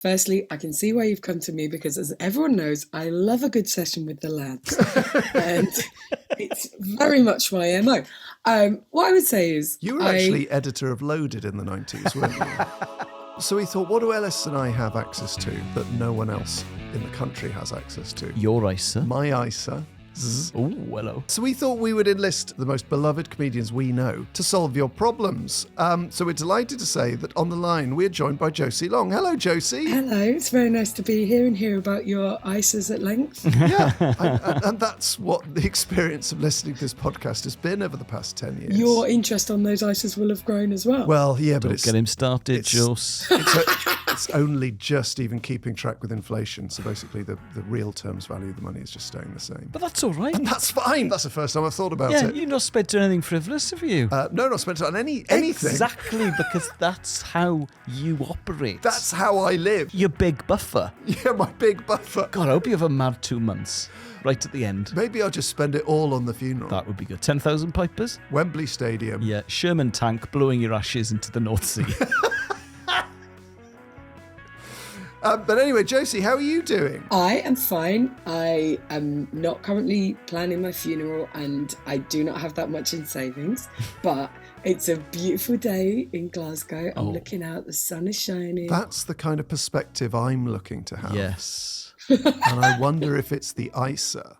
Firstly, I can see why you've come to me because, as everyone knows, I love a good session with the lads. And it's very much my MO. What I would say is... You were actually editor of Loaded in the 90s, weren't you? So we thought, what do Elis and I have access to that no one else in the country has access to? Your ISA. My ISA. Oh, hello. So we thought we would enlist the most beloved comedians we know to solve your problems. So we're delighted to say that on the line we're joined by Josie Long. Hello, Josie. Hello, it's very nice to be here and hear about your ISAs at length. Yeah, and that's what the experience of listening to this podcast has been over the past 10 years. Your interest on those ISAs will have grown as well. Well, yeah, but Don't get him started, Jos. It's only just even keeping track with inflation. So basically the real terms value of the money is just staying the same. But that's all right. And that's fine. That's the first time I've thought about it. You've not spent on anything frivolous, have you? No, not spent on anything. Exactly, because that's how you operate. That's how I live. Your big buffer. Yeah, my big buffer. God, I hope you have a mad 2 months. Right at the end. Maybe I'll just spend it all on the funeral. That would be good. 10,000 pipers? Wembley Stadium. Yeah, Sherman tank blowing your ashes into the North Sea. But anyway, Josie, how are you doing? I am fine. I am not currently planning my funeral and I do not have that much in savings, but it's a beautiful day in Glasgow. I'm looking out, the sun is shining. That's the kind of perspective I'm looking to have. Yes. And I wonder if it's the ISA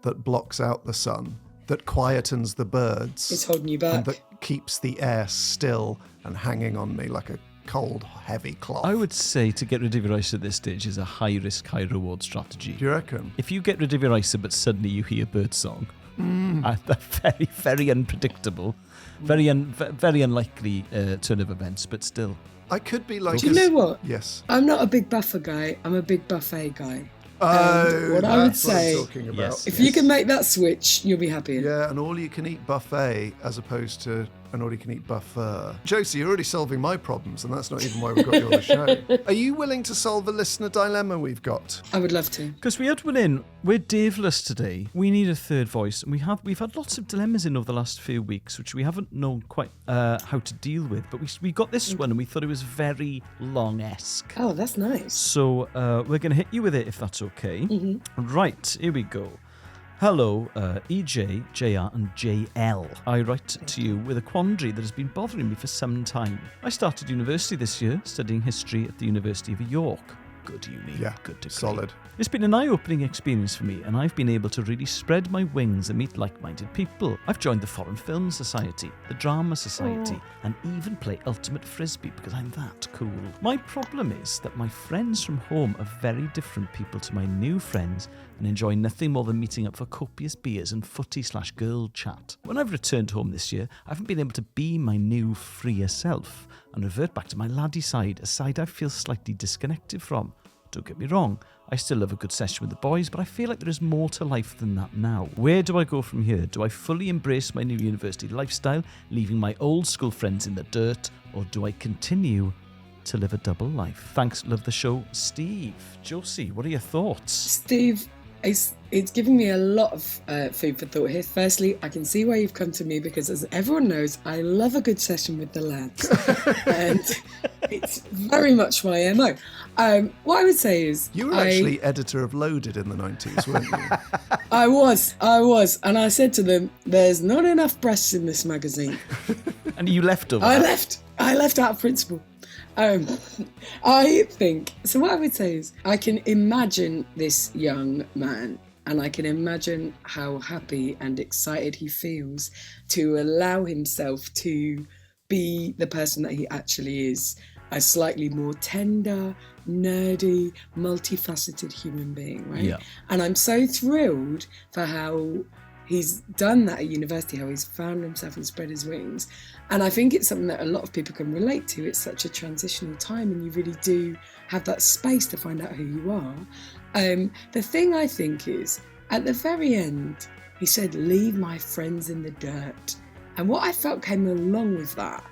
that blocks out the sun, that quietens the birds. It's holding you back. And that keeps the air still and hanging on me like a cold, heavy cloth. I would say to get rid of your ISA at this stage is a high-risk, high-reward strategy. Do you reckon? If you get rid of your ISA but suddenly you hear birdsong, very, very unpredictable, very unlikely turn of events, but still. I could be like... Do you know what? Yes. I'm not a big buffer guy. I'm a big buffet guy. Oh, what I would that's what I'm say, talking about. Yes. if you can make that switch, you'll be happy. Yeah, an all-you-can-eat buffet as opposed to an all-you-can-eat buffet. Josie, you're already solving my problems, and that's not even why we've got you on the show. Are you willing to solve a listener dilemma we've got? I would love to. Because we had one in. We're Daveless today. We need a third voice. And we've had lots of dilemmas in over the last few weeks, which we haven't known quite how to deal with. But we got this one, and we thought it was very Long-esque. Oh, that's nice. So we're going to hit you with it, if that's okay. Mm-hmm. Right, here we go. Hello, EJ, JR and JL. I write to you with a quandary that has been bothering me for some time. I started university this year, studying history at the University of York. Good uni, good degree. Solid. It's been an eye-opening experience for me, and I've been able to really spread my wings and meet like-minded people. I've joined the Foreign Film Society, the Drama Society, and even play Ultimate Frisbee because I'm that cool. My problem is that my friends from home are very different people to my new friends and enjoy nothing more than meeting up for copious beers and footy/girl chat. When I've returned home this year, I haven't been able to be my new freer self and revert back to my laddie side, a side I feel slightly disconnected from. Don't get me wrong, I still love a good session with the boys, but I feel like there is more to life than that now. Where do I go from here? Do I fully embrace my new university lifestyle, leaving my old school friends in the dirt, or do I continue to live a double life? Thanks, love the show, Steve. Josie, what are your thoughts? Steve, it's giving me a lot of food for thought here. Firstly, I can see why you've come to me because, as everyone knows, I love a good session with the lads. And it's very much my MO. What I would say is... You were actually editor of Loaded in the 90s, weren't you? I was. And I said to them, there's not enough breasts in this magazine. And you left over. I left out of principle. I think, so what I would say is, I can imagine this young man and I can imagine how happy and excited he feels to allow himself to be the person that he actually is, a slightly more tender, nerdy, multifaceted human being, right? Yeah. And I'm so thrilled for how he's done that at university, how he's found himself and spread his wings. And I think it's something that a lot of people can relate to. It's such a transitional time and you really do have that space to find out who you are. The thing I think is, at the very end, he said, leave my friends in the dirt. And what I felt came along with that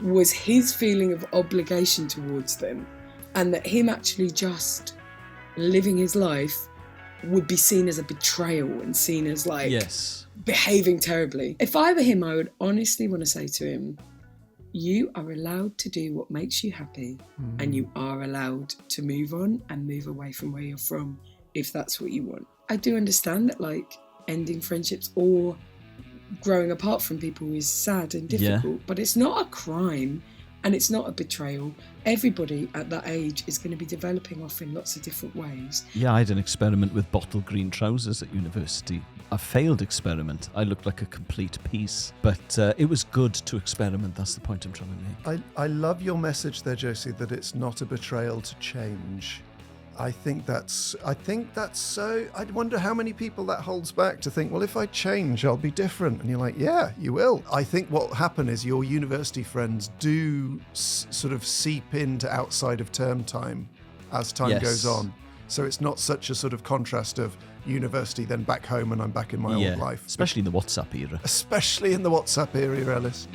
was his feeling of obligation towards them, and that him actually just living his life would be seen as a betrayal and seen as like behaving terribly. If I were him, I would honestly want to say to him, you are allowed to do what makes you happy, and you are allowed to move on and move away from where you're from if that's what you want. I do understand that, like, ending friendships or growing apart from people is sad and difficult, but it's not a crime and it's not a betrayal. Everybody at that age is going to be developing off in lots of different ways. Yeah, I had an experiment with bottle green trousers at university. A failed experiment. I looked like a complete piece. But it was good to experiment. That's the point I'm trying to make. I love your message there, Josie, that it's not a betrayal to change. I think that's so. I wonder how many people that holds back to think, well, if I change, I'll be different. And you're like, yeah, you will. I think what will happen is your university friends do sort of seep into outside of term time as time goes on. So it's not such a sort of contrast of university, then back home, and I'm back in my old life. Especially in the WhatsApp era. Especially in the WhatsApp era, Elis.